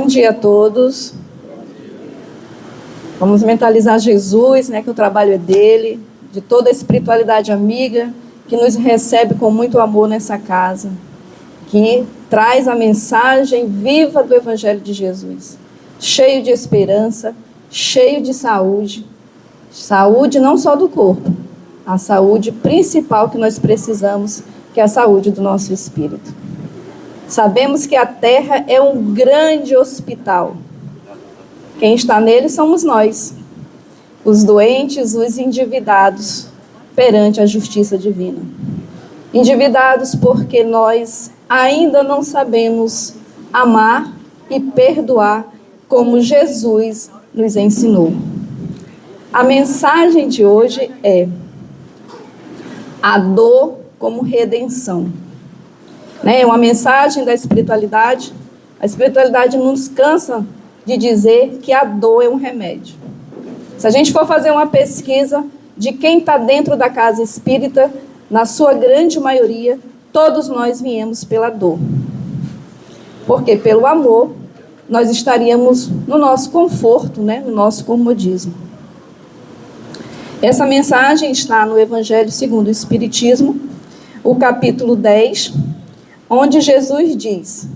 dia a todos. Vamos mentalizar Jesus, que o trabalho é dele, de toda a espiritualidade amiga, que nos recebe com muito amor nessa casa, que traz a mensagem viva do Evangelho de Jesus, cheio de esperança, cheio de saúde, saúde não só do corpo, a saúde principal que nós precisamos, que é a saúde do nosso espírito. Sabemos que a terra é um grande hospital. Quem está nele somos nós, os doentes, os endividados perante a justiça divina. Endividados porque nós ainda não sabemos amar e perdoar como Jesus nos ensinou. A mensagem de hoje é a dor como redenção. É uma mensagem da espiritualidade. A espiritualidade nos cansa de dizer que a dor é um remédio. Se a gente for fazer uma pesquisa de quem está dentro da casa espírita, na sua grande maioria, todos nós viemos pela dor. Porque pelo amor, nós estaríamos no nosso conforto, no nosso comodismo. Essa mensagem está no Evangelho segundo o Espiritismo, o capítulo 10, onde Jesus diz: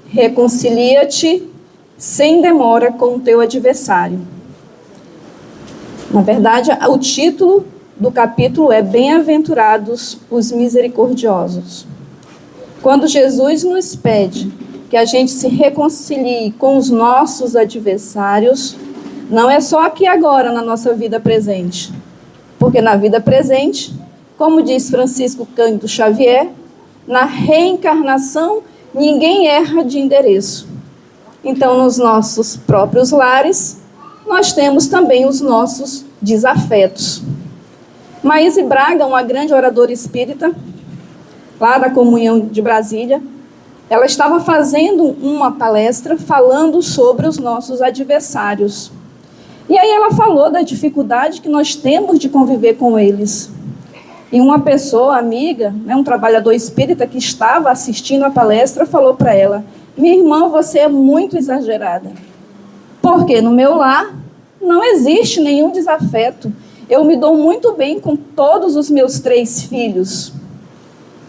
reconcilia-te sem demora com o teu adversário. Na verdade, o título do capítulo é Bem-aventurados os misericordiosos. Quando Jesus nos pede que a gente se reconcilie com os nossos adversários, não é só aqui agora na nossa vida presente. Porque na vida presente, como diz Francisco Cândido Xavier, na reencarnação ninguém erra de endereço. Então, nos nossos próprios lares, nós temos também os nossos desafetos. Maíse Braga, uma grande oradora espírita, lá da Comunhão de Brasília, ela estava fazendo uma palestra falando sobre os nossos adversários. E aí ela falou da dificuldade que nós temos de conviver com eles. E uma pessoa amiga, um trabalhador espírita que estava assistindo a palestra, falou para ela: minha irmã, você é muito exagerada. Porque no meu lar não existe nenhum desafeto. Eu me dou muito bem com todos os meus 3 filhos.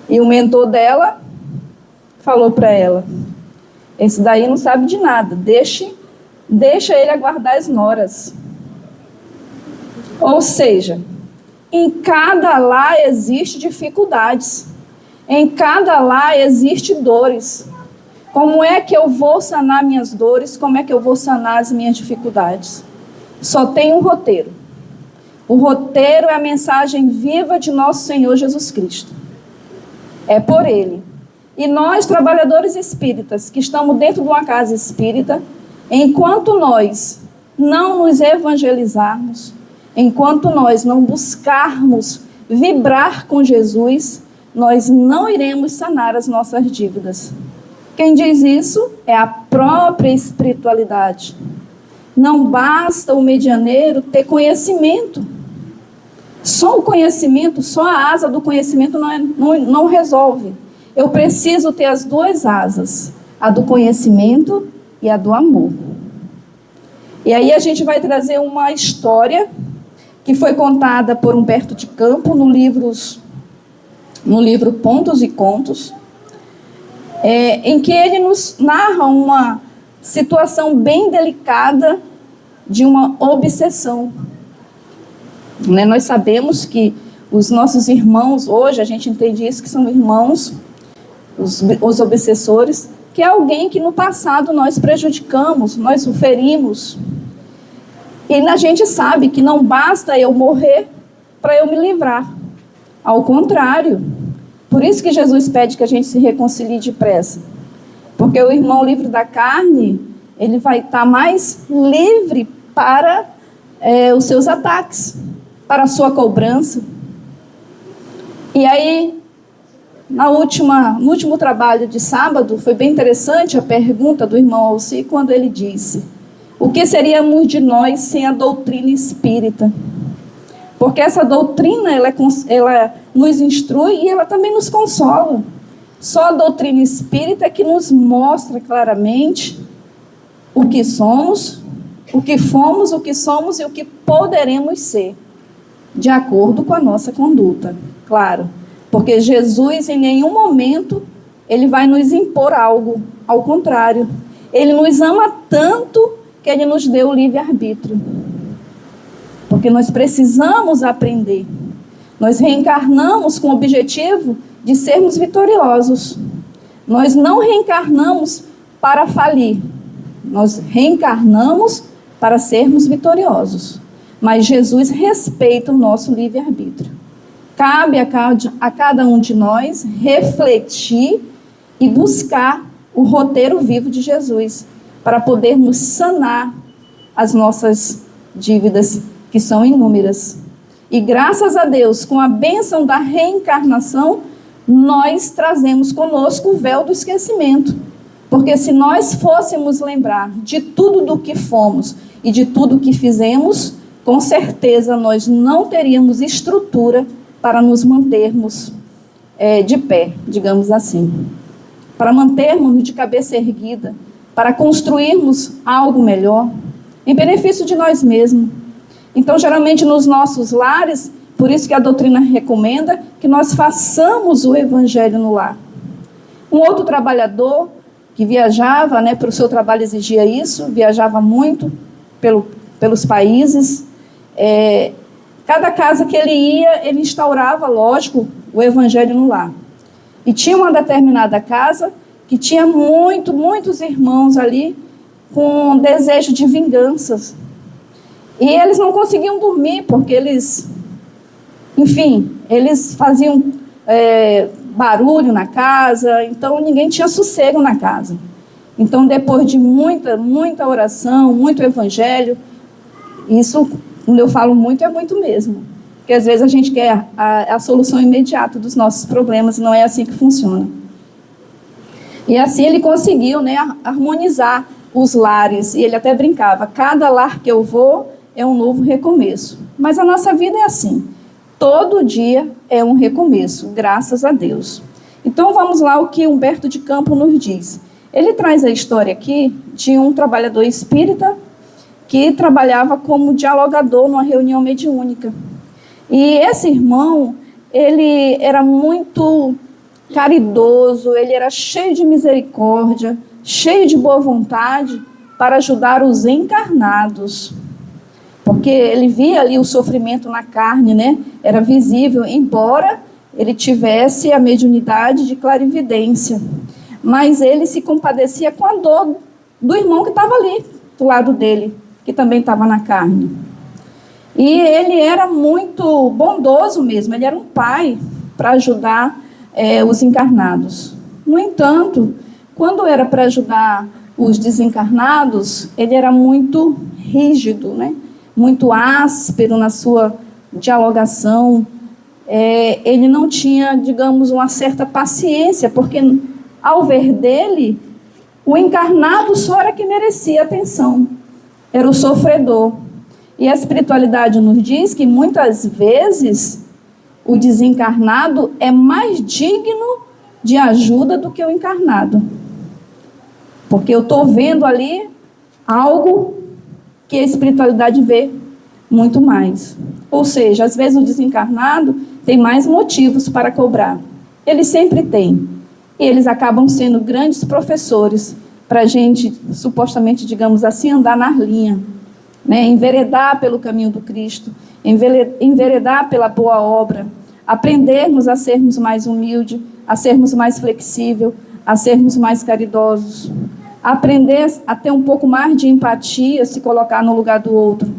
E o mentor dela falou para ela: esse daí não sabe de nada, deixa ele aguardar as noras. Ou seja, em cada lar existe dificuldades, em cada lar existe dores. Como é que eu vou sanar minhas dores? Como é que eu vou sanar as minhas dificuldades? Só tem um roteiro. O roteiro é a mensagem viva de nosso Senhor Jesus Cristo. É por Ele. E nós, trabalhadores espíritas, que estamos dentro de uma casa espírita, enquanto nós não nos evangelizarmos, enquanto nós não buscarmos vibrar com Jesus, nós não iremos sanar as nossas dívidas. Quem diz isso é a própria espiritualidade. Não basta o medianeiro ter conhecimento. Só o conhecimento, só a asa do conhecimento não resolve. Eu preciso ter as 2 asas, a do conhecimento e a do amor. E aí a gente vai trazer uma história que foi contada por Humberto de Campos no livro Pontos e Contos, em que ele nos narra uma situação bem delicada de uma obsessão. Nós sabemos que os nossos irmãos, hoje a gente entende isso, que são irmãos, os obsessores, que é alguém que no passado nós prejudicamos, nós o ferimos. E a gente sabe que não basta eu morrer para eu me livrar. Ao contrário. Por isso que Jesus pede que a gente se reconcilie depressa. Porque o irmão livre da carne, ele vai estar mais livre para os seus ataques, para a sua cobrança. E aí, no último trabalho de sábado, foi bem interessante a pergunta do irmão Alci, quando ele disse: o que seríamos de nós sem a doutrina espírita? Porque essa doutrina, ela nos instrui e ela também nos consola. Só a doutrina espírita é que nos mostra claramente o que somos, o que fomos, o que somos e o que poderemos ser, de acordo com a nossa conduta, claro. Porque Jesus, em nenhum momento, ele vai nos impor algo, ao contrário. Ele nos ama tanto que ele nos deu o livre-arbítrio. Porque nós precisamos aprender. Nós reencarnamos com o objetivo de sermos vitoriosos. Nós não reencarnamos para falir. Nós reencarnamos para sermos vitoriosos. Mas Jesus respeita o nosso livre-arbítrio. Cabe a cada um de nós refletir e buscar o roteiro vivo de Jesus, para podermos sanar as nossas dívidas, que são inúmeras. E graças a Deus, com a bênção da reencarnação, nós trazemos conosco o véu do esquecimento. Porque se nós fôssemos lembrar de tudo do que fomos e de tudo que fizemos, com certeza nós não teríamos estrutura para nos mantermos de pé, digamos assim. Para mantermos de cabeça erguida, para construirmos algo melhor, em benefício de nós mesmos. Então, geralmente nos nossos lares, por isso que a doutrina recomenda que nós façamos o evangelho no lar. Um outro trabalhador que viajava, para o seu trabalho exigia isso, viajava muito pelos países. Cada casa que ele ia, ele instaurava, lógico, o evangelho no lar. E tinha uma determinada casa que tinha muitos irmãos ali com desejo de vinganças. E eles não conseguiam dormir, porque eles faziam barulho na casa, então ninguém tinha sossego na casa. Então, depois de muita oração, muito evangelho, isso, quando eu falo muito, é muito mesmo. Porque às vezes a gente quer a solução imediata dos nossos problemas, e não é assim que funciona. E assim ele conseguiu, harmonizar os lares. E ele até brincava, cada lar que eu vou é um novo recomeço. Mas a nossa vida é assim. Todo dia é um recomeço, graças a Deus. Então vamos lá o que Humberto de Campos nos diz. Ele traz a história aqui de um trabalhador espírita que trabalhava como dialogador numa reunião mediúnica. E esse irmão, ele era muito caridoso, ele era cheio de misericórdia, cheio de boa vontade para ajudar os encarnados. Porque ele via ali o sofrimento na carne, Era visível, embora ele tivesse a mediunidade de clarividência. Mas ele se compadecia com a dor do irmão que estava ali, do lado dele, que também estava na carne. E ele era muito bondoso mesmo, ele era um pai para ajudar os encarnados. No entanto, quando era para ajudar os desencarnados, ele era muito rígido, muito áspero na sua dialogação. Ele não tinha, digamos, uma certa paciência, porque ao ver dele, o encarnado só era que merecia atenção, era o sofredor. E a espiritualidade nos diz que muitas vezes o desencarnado é mais digno de ajuda do que o encarnado. Porque eu estou vendo ali algo que a espiritualidade vê muito mais. Ou seja, às vezes o desencarnado tem mais motivos para cobrar. Ele sempre tem. E eles acabam sendo grandes professores para a gente, supostamente, digamos assim, andar na linha. Enveredar pelo caminho do Cristo, enveredar pela boa obra, aprendermos a sermos mais humildes, a sermos mais flexíveis, a sermos mais caridosos, aprender a ter um pouco mais de empatia, se colocar no lugar do outro,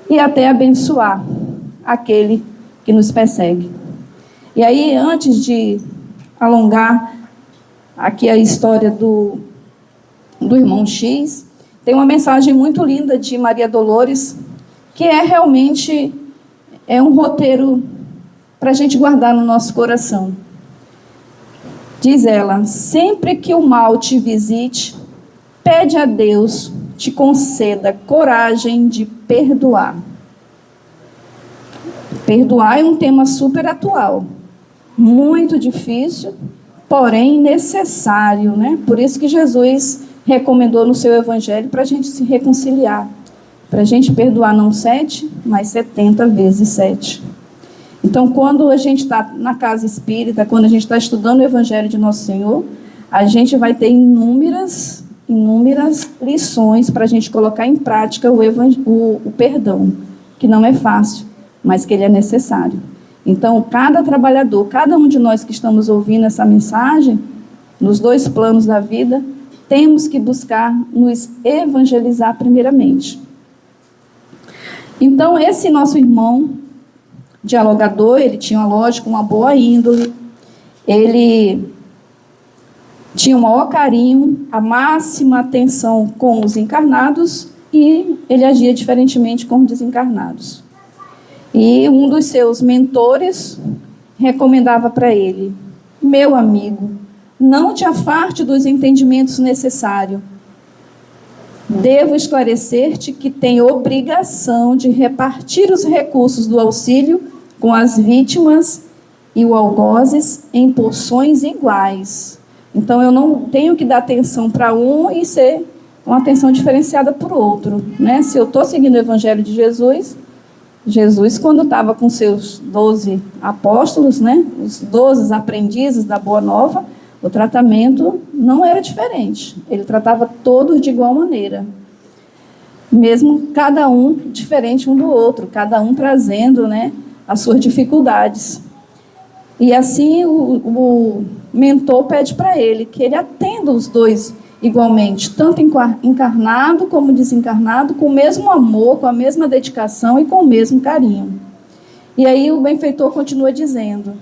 e até abençoar aquele que nos persegue. E aí, antes de alongar aqui a história do irmão X, tem uma mensagem muito linda de Maria Dolores, que realmente um roteiro para a gente guardar no nosso coração. Diz ela: sempre que o mal te visite, pede a Deus te conceda coragem de perdoar. Perdoar é um tema super atual, muito difícil, porém necessário, Por isso que Jesus recomendou no seu evangelho para a gente se reconciliar, para a gente perdoar não 7, mas 70 vezes 7. Então, quando a gente está na casa espírita, quando a gente está estudando o evangelho de Nosso Senhor, a gente vai ter inúmeras lições para a gente colocar em prática o perdão, que não é fácil, mas que ele é necessário. Então, cada trabalhador, cada um de nós que estamos ouvindo essa mensagem, nos 2 planos da vida, temos que buscar nos evangelizar primeiramente. Então, esse nosso irmão dialogador, ele tinha, lógico, uma boa índole, ele tinha o maior carinho, a máxima atenção com os encarnados e ele agia diferentemente com os desencarnados. E um dos seus mentores recomendava para ele: meu amigo, não te afarte dos entendimentos necessários. Devo esclarecer-te que tem obrigação de repartir os recursos do auxílio com as vítimas e o algozes em porções iguais. Então, eu não tenho que dar atenção para um e ser uma atenção diferenciada para o outro, né? Se eu estou seguindo o Evangelho de Jesus, quando estava com seus 12 apóstolos, né? Os 12 aprendizes da Boa Nova, o tratamento não era diferente. Ele tratava todos de igual maneira. Mesmo cada um diferente um do outro, cada um trazendo, né, as suas dificuldades. E assim o mentor pede para ele que ele atenda os 2 igualmente, tanto encarnado como desencarnado, com o mesmo amor, com a mesma dedicação e com o mesmo carinho. E aí o benfeitor continua dizendo: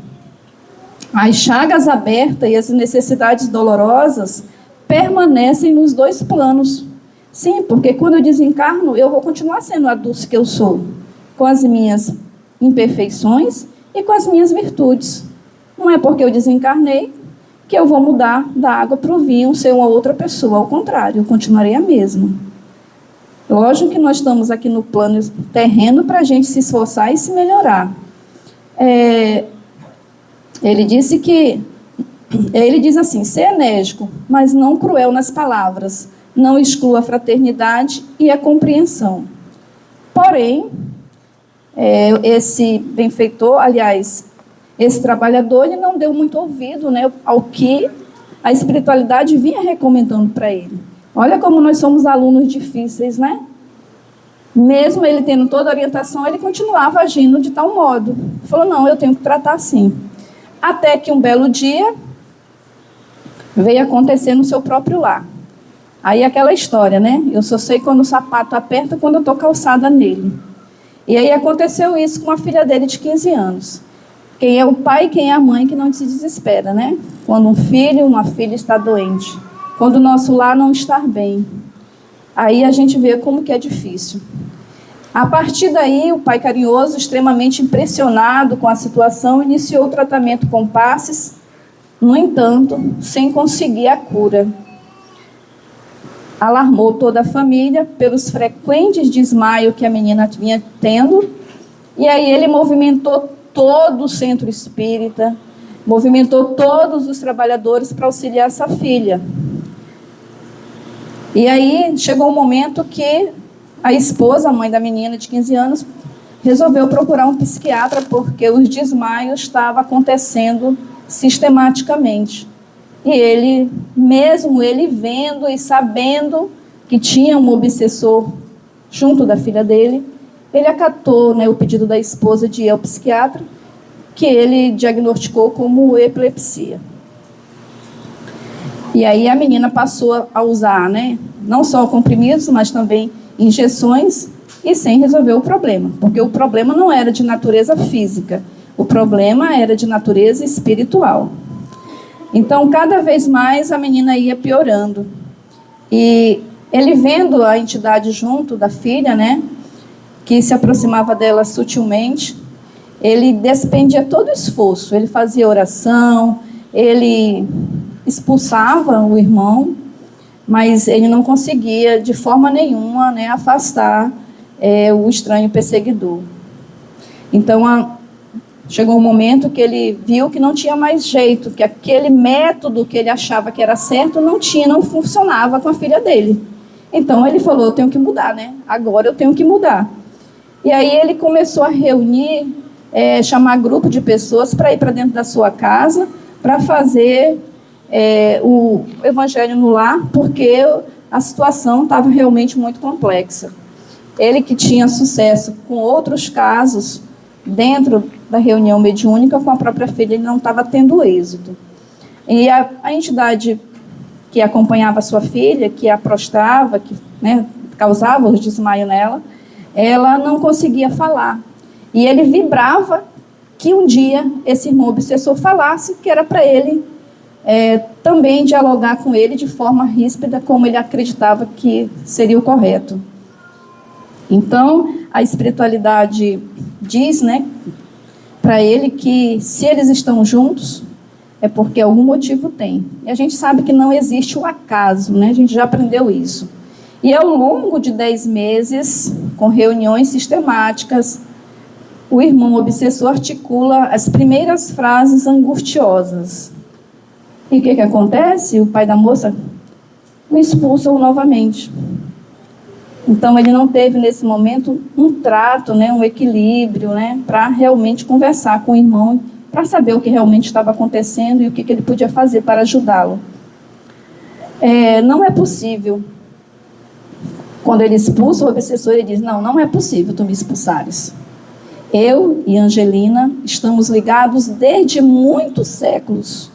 as chagas abertas e as necessidades dolorosas permanecem nos 2 planos. Sim, porque quando eu desencarno, eu vou continuar sendo a Dulce que eu sou, com as minhas imperfeições e com as minhas virtudes. Não é porque eu desencarnei que eu vou mudar da água para o vinho, ser uma outra pessoa. Ao contrário, eu continuarei a mesma. Lógico que nós estamos aqui no plano terreno para a gente se esforçar e se melhorar. Ele diz assim: ser enérgico, mas não cruel nas palavras, não exclua a fraternidade e a compreensão. Porém, esse benfeitor, aliás, esse trabalhador, ele não deu muito ouvido, né, ao que a espiritualidade vinha recomendando para ele. Olha como nós somos alunos difíceis, né? Mesmo ele tendo toda a orientação, ele continuava agindo de tal modo. Falou: não, eu tenho que tratar assim. Até que um belo dia veio acontecer no seu próprio lar. Aí aquela história, né? Eu só sei quando o sapato aperta, quando eu estou calçada nele. E aí aconteceu isso com a filha dele de 15 anos. Quem é o pai e quem é a mãe que não se desespera, né? Quando um filho, uma filha está doente. Quando o nosso lar não está bem. Aí a gente vê como que é difícil. A partir daí, o pai carinhoso, extremamente impressionado com a situação, iniciou o tratamento com passes, no entanto, sem conseguir a cura. Alarmou toda a família pelos frequentes desmaios que a menina vinha tendo, e aí ele movimentou todo o centro espírita, movimentou todos os trabalhadores para auxiliar essa filha. E aí chegou um momento que a esposa, a mãe da menina de 15 anos, resolveu procurar um psiquiatra porque os desmaios estavam acontecendo sistematicamente. E ele, mesmo ele vendo e sabendo que tinha um obsessor junto da filha dele, ele acatou, né, o pedido da esposa de ir ao psiquiatra, que ele diagnosticou como epilepsia. E aí a menina passou a usar, né, não só comprimidos, mas também injeções, e sem resolver o problema, porque o problema não era de natureza física, o problema era de natureza espiritual. Então, cada vez mais a menina ia piorando. E ele, vendo a entidade junto da filha, né, que se aproximava dela sutilmente, ele despendia todo o esforço. Ele fazia oração, ele expulsava o irmão, mas ele não conseguia, de forma nenhuma, né, afastar o estranho perseguidor. Então, Chegou um momento que ele viu que não tinha mais jeito, que aquele método que ele achava que era certo não funcionava com a filha dele. Então ele falou, eu tenho que mudar, né? Agora eu tenho que mudar. E aí ele começou a reunir, chamar grupo de pessoas para ir para dentro da sua casa, para fazer o evangelho no lar, porque a situação estava realmente muito complexa. Ele que tinha sucesso com outros casos dentro da reunião mediúnica, com a própria filha, ele não estava tendo êxito. E a entidade que acompanhava a sua filha, que a prostrava, que, né, causava os desmaios nela, ela não conseguia falar. E ele vibrava que um dia esse irmão obsessor falasse, que era para ele também dialogar com ele de forma ríspida, como ele acreditava que seria o correto. Então, a espiritualidade diz, né, para ele que se eles estão juntos, é porque algum motivo tem. E a gente sabe que não existe o acaso, né? A gente já aprendeu isso. E ao longo de 10 meses, com reuniões sistemáticas, o irmão obsessor articula as primeiras frases angustiosas. E o que acontece? O pai da moça o expulsa novamente. Então, ele não teve, nesse momento, um trato, né, um equilíbrio, né, para realmente conversar com o irmão, para saber o que realmente estava acontecendo e o que ele podia fazer para ajudá-lo. Não é possível. Quando ele expulsa o obsessor, ele diz, não é possível tu me expulsares. Eu e Angelina estamos ligados desde muitos séculos.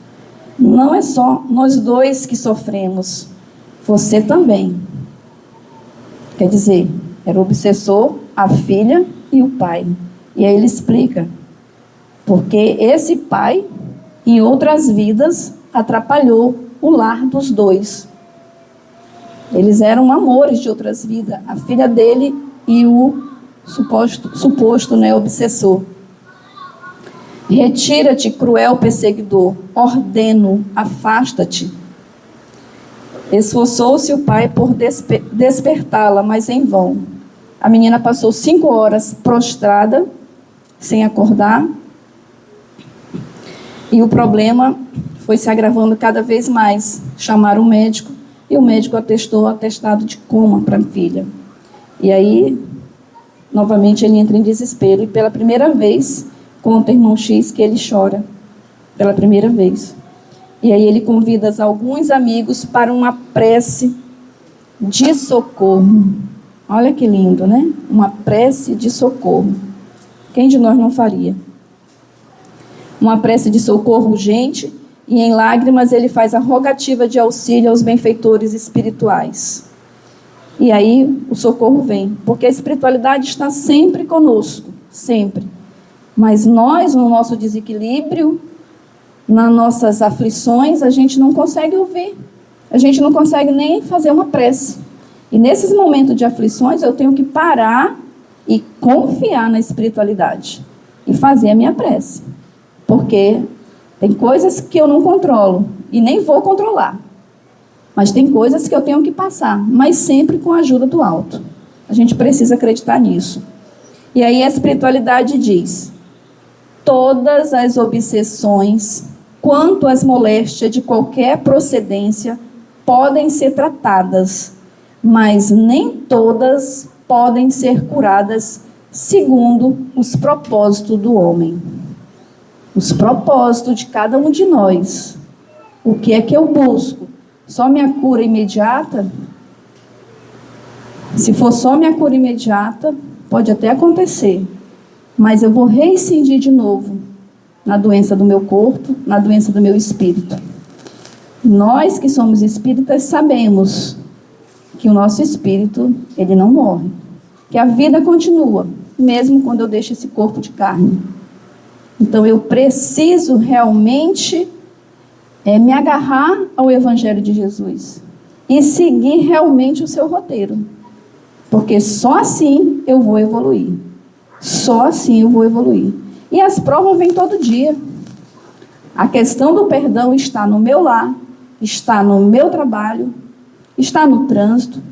Não é só nós dois que sofremos, você também. Quer dizer, era o obsessor, a filha e o pai. E aí ele explica, porque esse pai, em outras vidas, atrapalhou o lar dos dois. Eles eram amores de outras vidas, a filha dele e o suposto, né, obsessor. Retira-te, cruel perseguidor, ordeno, afasta-te. Esforçou-se o pai por despertá-la, mas em vão. A menina passou 5 horas prostrada, sem acordar, e o problema foi se agravando cada vez mais. Chamaram o médico, e o médico atestou o atestado de coma para a filha. E aí, novamente, ele entra em desespero, e pela primeira vez, conta o irmão X que ele chora, pela primeira vez. E aí ele convida alguns amigos para uma prece de socorro. Olha que lindo, né? Uma prece de socorro. Quem de nós não faria? Uma prece de socorro urgente, e em lágrimas ele faz a rogativa de auxílio aos benfeitores espirituais. E aí o socorro vem, porque a espiritualidade está sempre conosco, sempre. Mas nós, no nosso desequilíbrio, nas nossas aflições, a gente não consegue ouvir. A gente não consegue nem fazer uma prece. E nesses momentos de aflições, eu tenho que parar e confiar na espiritualidade. E fazer a minha prece. Porque tem coisas que eu não controlo e nem vou controlar. Mas tem coisas que eu tenho que passar, mas sempre com a ajuda do alto. A gente precisa acreditar nisso. E aí a espiritualidade diz: todas as obsessões, quanto às moléstias de qualquer procedência, podem ser tratadas, mas nem todas podem ser curadas segundo os propósitos do homem. Os propósitos de cada um de nós. O que é que eu busco? Só minha cura imediata? Se for só minha cura imediata, pode até acontecer, mas eu vou reincidir de novo na doença do meu corpo, na doença do meu espírito. Nós que somos espíritas sabemos que o nosso espírito, ele não morre, que a vida continua, mesmo quando eu deixo esse corpo de carne. Então eu preciso realmente me agarrar ao Evangelho de Jesus e seguir realmente o seu roteiro, porque só assim eu vou evoluir. Só assim eu vou evoluir. E as provas vêm todo dia. A questão do perdão está no meu lar, está no meu trabalho, está no trânsito,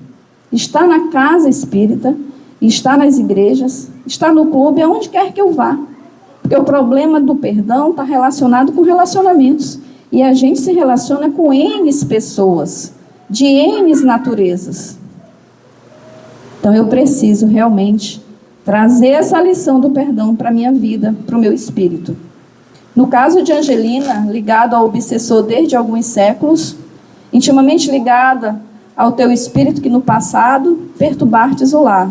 está na casa espírita, está nas igrejas, está no clube, aonde quer que eu vá. Porque o problema do perdão está relacionado com relacionamentos. E a gente se relaciona com N pessoas, de N naturezas. Então eu preciso realmente trazer essa lição do perdão para a minha vida, para o meu espírito. No caso de Angelina, ligado ao obsessor desde alguns séculos, intimamente ligada ao teu espírito que no passado perturbaste o lar.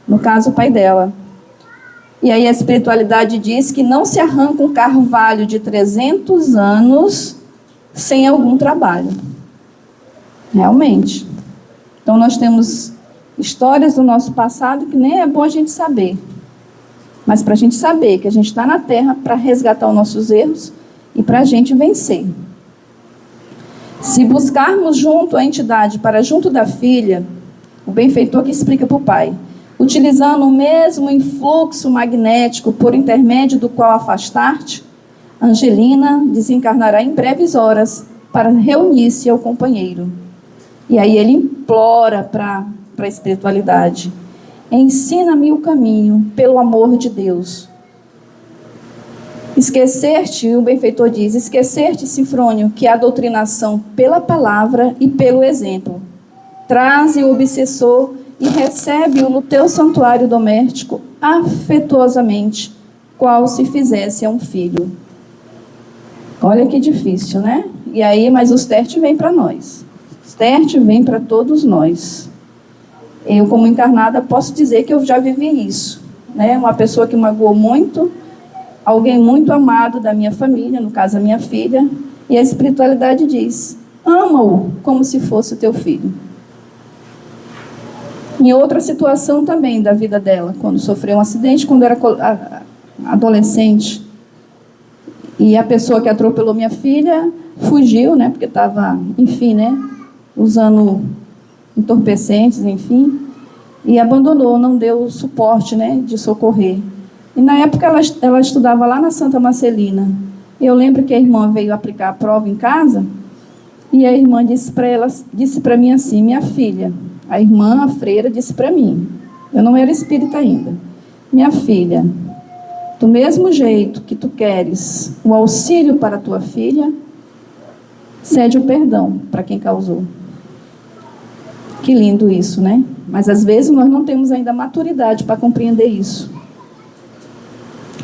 No caso, o pai dela. E aí a espiritualidade diz que não se arranca um carvalho de 300 anos sem algum trabalho. Realmente. Então nós temos histórias do nosso passado que nem é bom a gente saber. Mas para a gente saber que a gente está na terra para resgatar os nossos erros e para a gente vencer. Se buscarmos junto a entidade para junto da filha, o benfeitor que explica para o pai, utilizando o mesmo influxo magnético por intermédio do qual afastaste, Angelina desencarnará em breves horas para reunir-se ao companheiro. E aí ele implora para a espiritualidade: ensina-me o caminho, pelo amor de Deus. Esquecer-te, o benfeitor diz, esquecer-te, Sinfrônio, que a doutrinação pela palavra e pelo exemplo. Traze o obsessor e recebe-o no teu santuário doméstico afetuosamente, qual se fizesse a um filho. Olha que difícil, né? E aí, mas o STERT vem para nós. O STERT vem para todos nós. Eu, como encarnada, posso dizer que eu já vivi isso, né? Uma pessoa que magoou muito, alguém muito amado da minha família, no caso a minha filha, e a espiritualidade diz: ama-o como se fosse o teu filho. Em outra situação também da vida dela, quando sofreu um acidente, quando era adolescente, e a pessoa que atropelou minha filha fugiu, né, porque estava, enfim, né, usando entorpecentes, enfim, e abandonou, não deu suporte, né, de socorrer. E na época ela estudava lá na Santa Marcelina. Eu lembro que a irmã veio aplicar a prova em casa, e a irmã disse para mim assim: minha filha, a irmã, a freira, disse para mim, eu não era espírita ainda: minha filha, do mesmo jeito que tu queres o auxílio para a tua filha, cede o perdão para quem causou. Que lindo isso, né? Mas às vezes nós não temos ainda maturidade para compreender isso.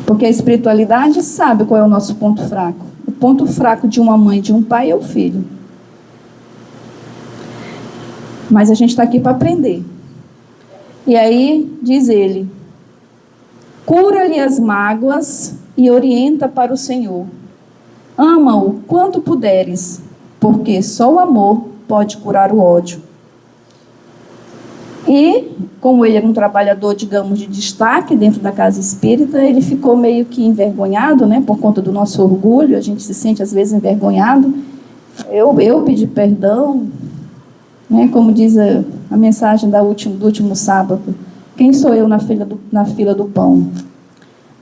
Porque a espiritualidade sabe qual é o nosso ponto fraco. O ponto fraco de uma mãe e de um pai é o filho. Mas a gente está aqui para aprender. E aí, diz ele: cura-lhe as mágoas e orienta para o Senhor. Ama-o quanto puderes, porque só o amor pode curar o ódio. E, como ele era um trabalhador, digamos, de destaque dentro da casa espírita, ele ficou meio que envergonhado, né, por conta do nosso orgulho. A gente se sente, às vezes, envergonhado. Eu pedi perdão, né, como diz a mensagem do último sábado: quem sou eu na fila do pão?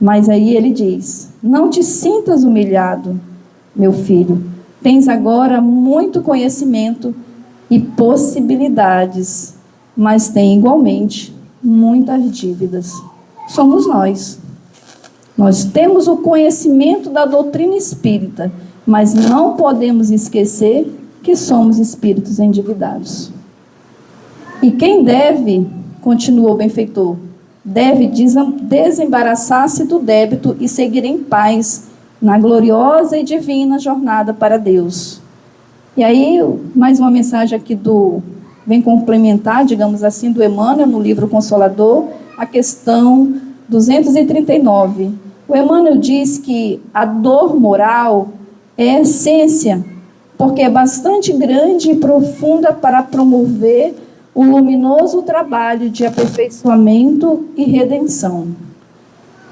Mas aí ele diz: não te sintas humilhado, meu filho. Tens agora muito conhecimento e possibilidades, mas tem igualmente muitas dívidas. Somos nós. Nós temos o conhecimento da doutrina espírita, mas não podemos esquecer que somos espíritos endividados. E quem deve, continuou o benfeitor, deve desembaraçar-se do débito e seguir em paz na gloriosa e divina jornada para Deus. E aí, mais uma mensagem aqui vem complementar, digamos assim, do Emmanuel, no livro Consolador, a questão 239. O Emmanuel diz que a dor moral é essência, porque é bastante grande e profunda para promover o luminoso trabalho de aperfeiçoamento e redenção.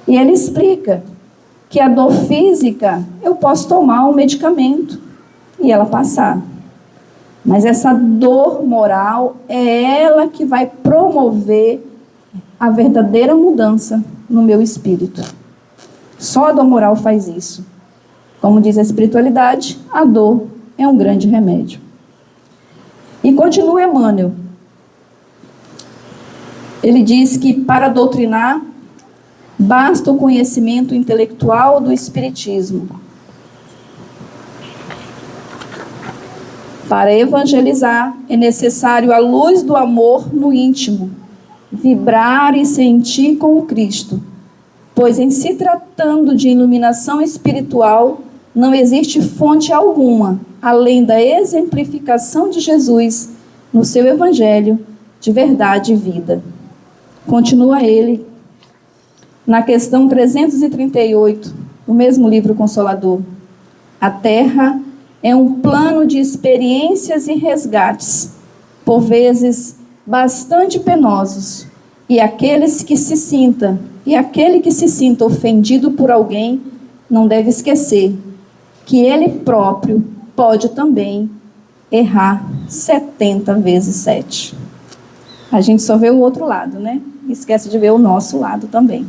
E ele explica que a dor física, eu posso tomar um medicamento e ela passar. Mas essa dor moral é ela que vai promover a verdadeira mudança no meu espírito. Só a dor moral faz isso. Como diz a espiritualidade, a dor é um grande remédio. E continua Emmanuel. Ele diz que para doutrinar Basta o conhecimento intelectual do Espiritismo. Para evangelizar, é necessário a luz do amor no íntimo, vibrar e sentir com o Cristo, pois em se tratando de iluminação espiritual, não existe fonte alguma, além da exemplificação de Jesus no seu Evangelho de verdade e vida. Continua ele, na questão 338, no mesmo livro Consolador. A Terra é um plano de experiências e resgates, por vezes bastante penosos, e aquele que se sinta ofendido por alguém não deve esquecer que ele próprio pode também errar 70 vezes 7. A gente só vê o outro lado, né? Esquece de ver o nosso lado também.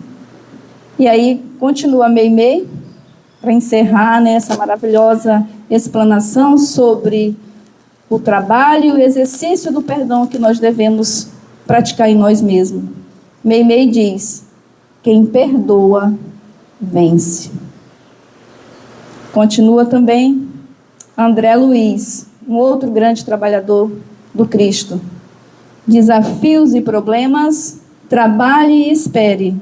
E aí, continua Meimei, para encerrar, né, essa maravilhosa explanação sobre o trabalho e o exercício do perdão que nós devemos praticar em nós mesmos. Meimei diz: quem perdoa, vence. Continua também André Luiz, um outro grande trabalhador do Cristo. Desafios e problemas, trabalhe e espere.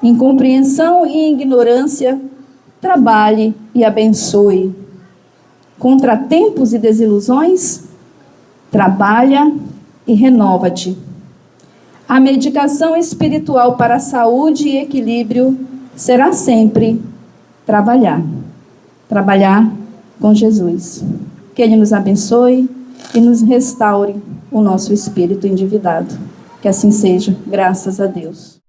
Incompreensão e ignorância, trabalhe e abençoe. Contratempos e desilusões, trabalha e renova-te. A medicação espiritual para a saúde e equilíbrio será sempre trabalhar. Trabalhar com Jesus. Que Ele nos abençoe e nos restaure o nosso espírito endividado. Que assim seja, graças a Deus.